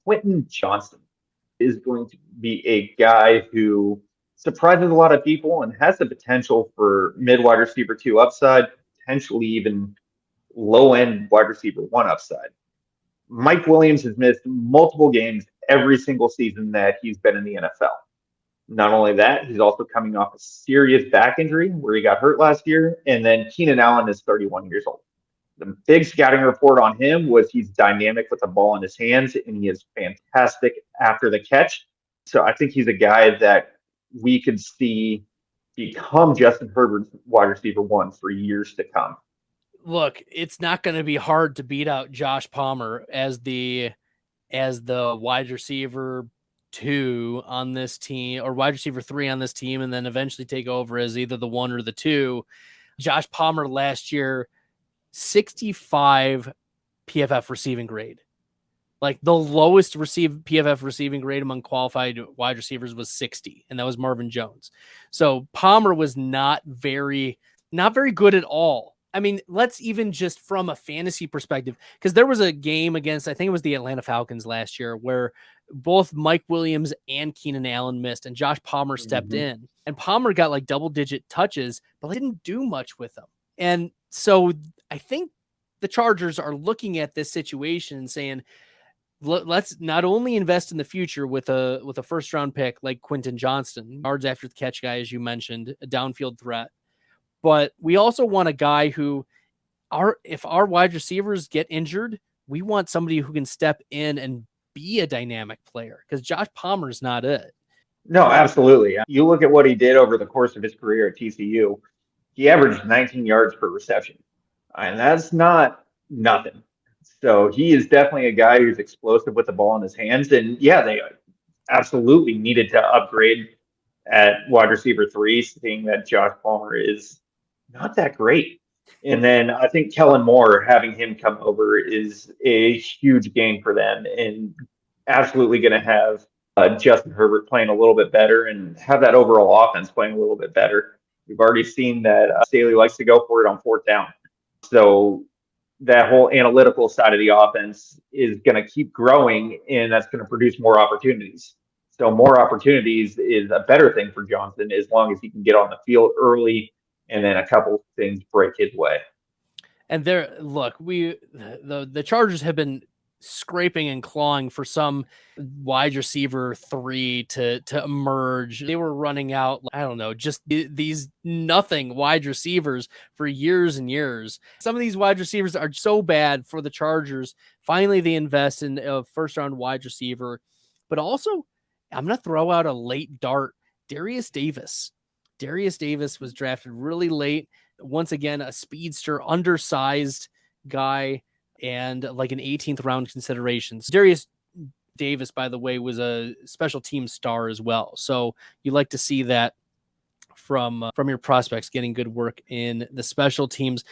Quentin Johnston is going to be a guy who surprises a lot of people and has the potential for mid wide receiver two upside, potentially even low end wide receiver one upside. Mike Williams has missed multiple games every single season that he's been in the NFL. Not only that, he's also coming off a serious back injury where he got hurt last year. And then Keenan Allen is 31 years old. The big scouting report on him was he's dynamic with the ball in his hands and he is fantastic after the catch. So I think he's a guy that we could see become Justin Herbert's wide receiver one for years to come. Look, it's not going to be hard to beat out Josh Palmer as the wide receiver 2 on this team, or wide receiver 3 on this team, and then eventually take over as either the 1 or the 2. Josh Palmer last year, 65 PFF receiving grade. Like the lowest PFF receiving grade among qualified wide receivers was 60, and that was Marvin Jones. So Palmer was not very good at all. I mean, let's even just from a fantasy perspective, because there was a game against, I think it was the Atlanta Falcons last year, where both Mike Williams and Keenan Allen missed, and Josh Palmer stepped in. And Palmer got like double-digit touches, but they didn't do much with them. And so I think the Chargers are looking at this situation and saying, let's not only invest in the future with a first-round pick like Quentin Johnston, yards after the catch guy, as you mentioned, a downfield threat, but we also want a guy who, if our wide receivers get injured, we want somebody who can step in and be a dynamic player, because Josh Palmer's not it. No, absolutely. You look at what he did over the course of his career at TCU, he averaged 19 yards per reception, and that's not nothing. So he is definitely a guy who's explosive with the ball in his hands. And yeah, they absolutely needed to upgrade at wide receiver 3, seeing that Josh Palmer is not that great. And then I think Kellen Moore, having him come over, is a huge gain for them, and absolutely going to have Justin Herbert playing a little bit better and have that overall offense playing a little bit better. We've already seen that Staley likes to go for it on 4th down. So that whole analytical side of the offense is going to keep growing, and that's going to produce more opportunities. So more opportunities is a better thing for Johnson, as long as he can get on the field early and then a couple things break his way. And the Chargers have been scraping and clawing for some wide receiver 3 to emerge. They were running out, I don't know, just these nothing wide receivers for years and years. Some of these wide receivers are so bad for the Chargers. Finally, they invest in a first-round wide receiver. But also, I'm going to throw out a late dart, Darius Davis. Darius Davis was drafted really late. Once again, a speedster, undersized guy, and like an 18th round consideration. So Darius Davis, by the way, was a special team star as well. So you like to see that from your prospects getting good work in the special teams.